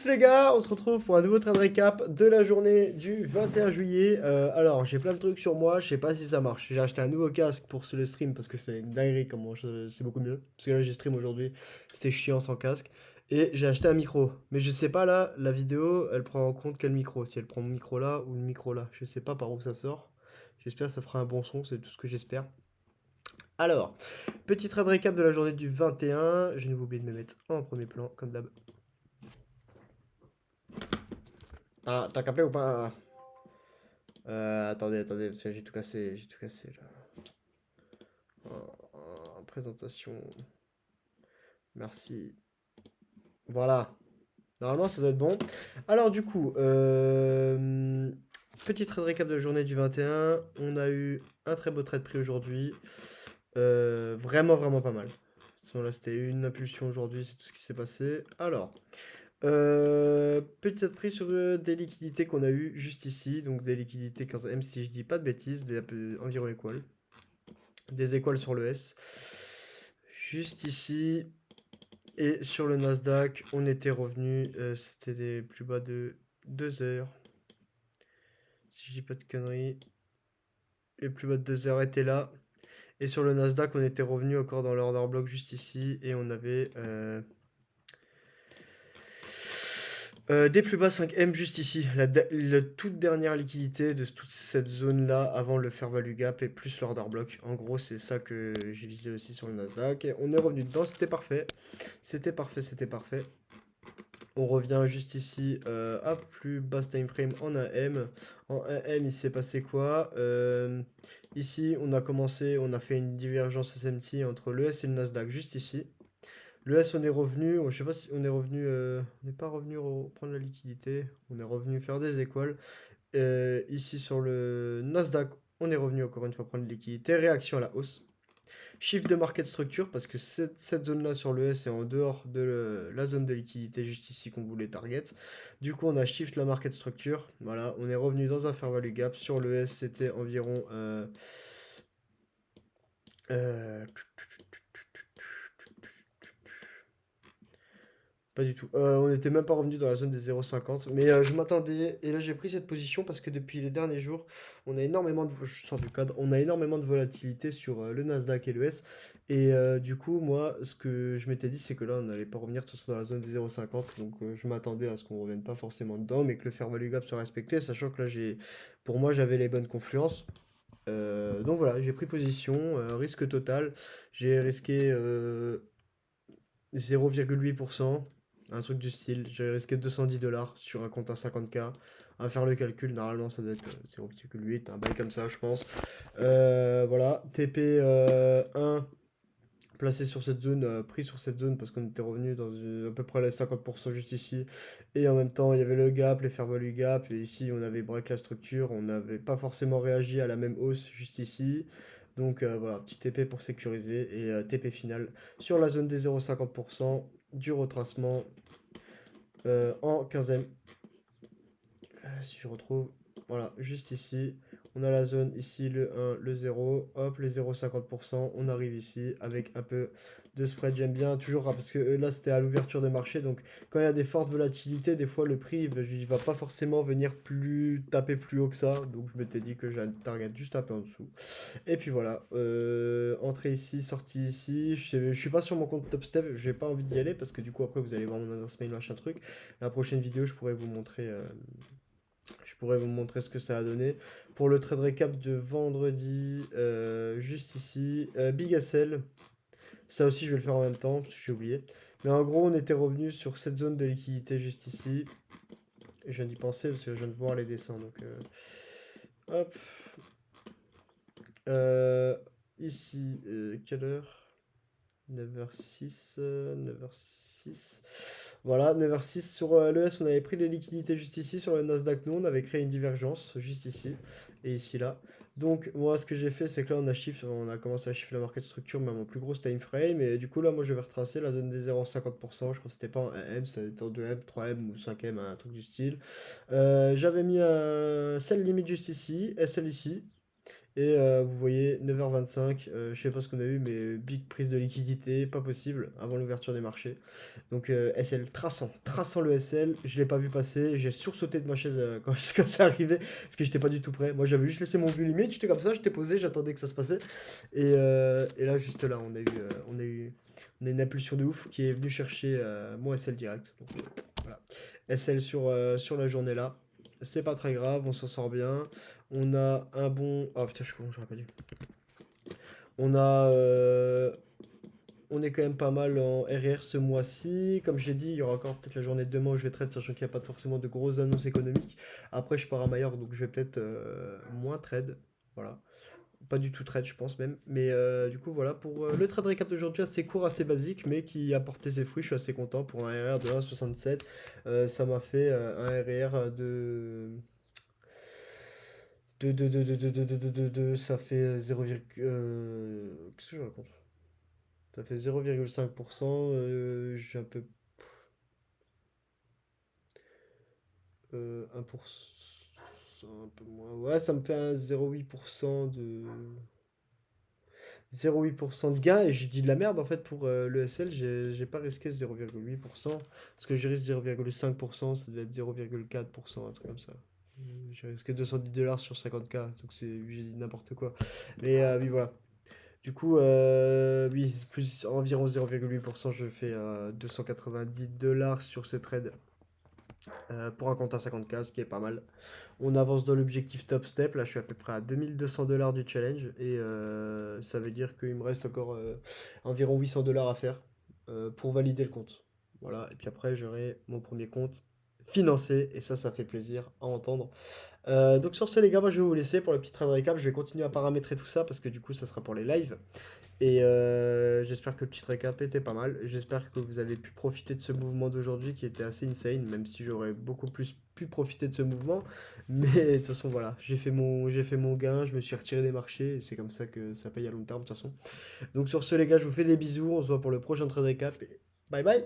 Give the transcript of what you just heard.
Les gars, on se retrouve pour un nouveau trade récap de la journée du 21 juillet. Alors, j'ai plein de trucs sur moi, je sais pas si ça marche. J'ai acheté un nouveau casque pour le stream parce que c'est une dinguerie comment c'est beaucoup mieux. Parce que là, j'ai stream aujourd'hui, c'était chiant sans casque. Et j'ai acheté un micro. Mais je sais pas là, la vidéo, elle prend en compte quel micro. Si elle prend mon micro là ou le micro là. Je sais pas par où ça sort. J'espère que ça fera un bon son, c'est tout ce que j'espère. Alors, petit trade récap de la journée du 21. Je n'ai oublié de me mettre en premier plan, comme d'hab. Ah, t'as capté ou pas? Attendez, parce que j'ai tout cassé là. Présentation, merci. Voilà, normalement ça doit être bon. Alors du coup, petit trade récap de la journée du 21. On a eu un très beau trade pris aujourd'hui. Vraiment pas mal. Sinon, là c'était une impulsion aujourd'hui, c'est tout ce qui s'est passé. Alors, petit trade pris sur des liquidités qu'on a eu juste ici. Donc des liquidités 15M si je dis pas de bêtises, environ équales. Des équales sur le S. Juste ici. Et sur le Nasdaq, on était revenu, c'était des plus bas de 2 heures. Si je dis pas de conneries. Les plus bas de 2 heures étaient là. Et sur le Nasdaq, on était revenu encore dans l'order block juste ici. Et on avait des plus bas 5M juste ici. La toute dernière liquidité de toute cette zone-là avant le fair value gap et plus l'order block. En gros, c'est ça que j'ai visé aussi sur le Nasdaq. Et on est revenu dedans, c'était parfait. C'était parfait. On revient juste ici à plus basse time frame en 1M. En 1M, il s'est passé quoi? Ici, on a commencé, on a fait une divergence SMT entre le S et le Nasdaq, juste ici. Le S, on est revenu, je sais pas si on est revenu, on n'est pas revenu prendre la liquidité, on est revenu faire des équales. Ici, sur le Nasdaq, on est revenu encore une fois prendre la liquidité, réaction à la hausse. Shift de market structure, parce que cette zone-là sur le S est en dehors de la zone de liquidité juste ici qu'on voulait target. Du coup, on a shift la market structure. Voilà, on est revenu dans un fair value gap. Sur le S, c'était environ... euh, Pas du tout. On n'était même pas revenu dans la zone des 0,50. Mais je m'attendais. Et là, j'ai pris cette position parce que depuis les derniers jours, on a énormément de. Je sors du cadre. On a énormément de volatilité sur le Nasdaq et le S. Et du coup, moi, ce que je m'étais dit, c'est que là, on n'allait pas revenir de toute façon dans la zone des 0,50. Donc, je m'attendais à ce qu'on revienne pas forcément dedans, mais que le fair value gap soit respecté. Sachant que là, pour moi, j'avais les bonnes confluences. Donc voilà, j'ai pris position. Risque total. J'ai risqué 0,8%, un truc du style. J'ai risqué 210 $ sur un compte à 50K. À faire le calcul, normalement ça doit être 0,8, un bail comme ça, je pense. Voilà, TP 1 placé sur cette zone, pris sur cette zone parce qu'on était revenu dans à peu près les 50% juste ici. Et en même temps, il y avait le gap, les fair value gap. Et ici, on avait break la structure. On n'avait pas forcément réagi à la même hausse juste ici. Donc voilà, petit TP pour sécuriser. Et TP final sur la zone des 0,50% du retracement en 15e. Si je retrouve, voilà, juste ici. On a la zone ici, le 1, le 0, hop, les 0,50%, on arrive ici avec un peu de spread, j'aime bien, toujours, parce que là c'était à l'ouverture de marché, donc quand il y a des fortes volatilités, des fois le prix, il va pas forcément venir taper plus haut que ça, donc je m'étais dit que j'ai un target juste un peu en dessous. Et puis voilà, entrée ici, sortie ici, je suis pas sur mon compte Top Step, j'ai pas envie d'y aller, parce que du coup après vous allez voir mon adresse mail, machin truc. La prochaine vidéo, je pourrais vous montrer ce que ça a donné. Pour le trade récap de vendredi, juste ici, Big SL. Ça aussi, je vais le faire en même temps, parce que j'ai oublié. Mais en gros, on était revenu sur cette zone de liquidité juste ici. Et je viens d'y penser, parce que je viens de voir les dessins. Donc, hop. Euh, Ici, quelle heure? 9h06, 9h06. Voilà, 9h06 sur le S, on avait pris les liquidités juste ici. Sur le Nasdaq, nous, on avait créé une divergence juste ici et ici là. Donc, moi, ce que j'ai fait, c'est que là, on a commencé à chiffrer la market structure, mais à mon plus gros time frame. Et du coup, là, moi, je vais retracer la zone des 0,50%. Je crois que c'était pas en 1M, ça était en 2M, 3M ou 5M, un truc du style. J'avais mis un sell limit juste ici, SL ici. Et vous voyez, 9h25, je sais pas ce qu'on a eu, mais big prise de liquidité, pas possible, avant l'ouverture des marchés. Donc SL traçant le SL, je l'ai pas vu passer, j'ai sursauté de ma chaise quand ça arrivait, parce que j'étais pas du tout prêt. Moi j'avais juste laissé mon vue limite, j'étais comme ça, j'étais posé, j'attendais que ça se passait. Et là, juste là, on a une impulsion de ouf qui est venue chercher mon SL direct. Donc voilà. SL sur la journée là. C'est pas très grave, on s'en sort bien. On a un bon. Oh putain, je suis con, j'aurais pas dû. On a. On est quand même pas mal en RR ce mois-ci. Comme j'ai dit, il y aura encore peut-être la journée de demain où je vais trade, sachant qu'il n'y a pas forcément de grosses annonces économiques. Après, je pars à Majorque, donc je vais peut-être moins trade. Voilà. Pas du tout trade, je pense même. Mais du coup, voilà, pour le trade récap d'aujourd'hui, assez court, assez basique, mais qui a porté ses fruits. Je suis assez content pour un RR de 1,67. Ça m'a fait un RR ça fait 0, qu'est-ce que je raconte? Ça fait 0,5%. J'ai un peu 1%, un peu moins. Ouais, ça me fait un 0,8% de gain et je dis de la merde en fait pour le SL, j'ai pas risqué 0,8% parce que je risque 0,5%, ça devait être 0,4%, un truc comme ça. J'ai risqué 210 $ sur 50K, donc j'ai dit n'importe quoi. Mais oui, voilà. Du coup, oui, c'est plus environ 0,8%, je fais 290 $ sur ce trade pour un compte à 50K, ce qui est pas mal. On avance dans l'objectif top step. Là, je suis à peu près à 2200 $ du challenge. Et ça veut dire qu'il me reste encore environ 800 $ à faire pour valider le compte. Voilà. Et puis après, j'aurai mon premier compte financé. Et ça fait plaisir à entendre. Donc sur ce, les gars, moi, je vais vous laisser pour le petit trade récap. Je vais continuer à paramétrer tout ça parce que du coup, ça sera pour les lives. Et j'espère que le petit récap était pas mal. J'espère que vous avez pu profiter de ce mouvement d'aujourd'hui qui était assez insane, même si j'aurais beaucoup plus pu profiter de ce mouvement. Mais de toute façon, voilà, j'ai fait mon gain, je me suis retiré des marchés, et c'est comme ça que ça paye à long terme de toute façon. Donc sur ce, les gars, je vous fais des bisous, on se voit pour le prochain trade récap, et bye bye!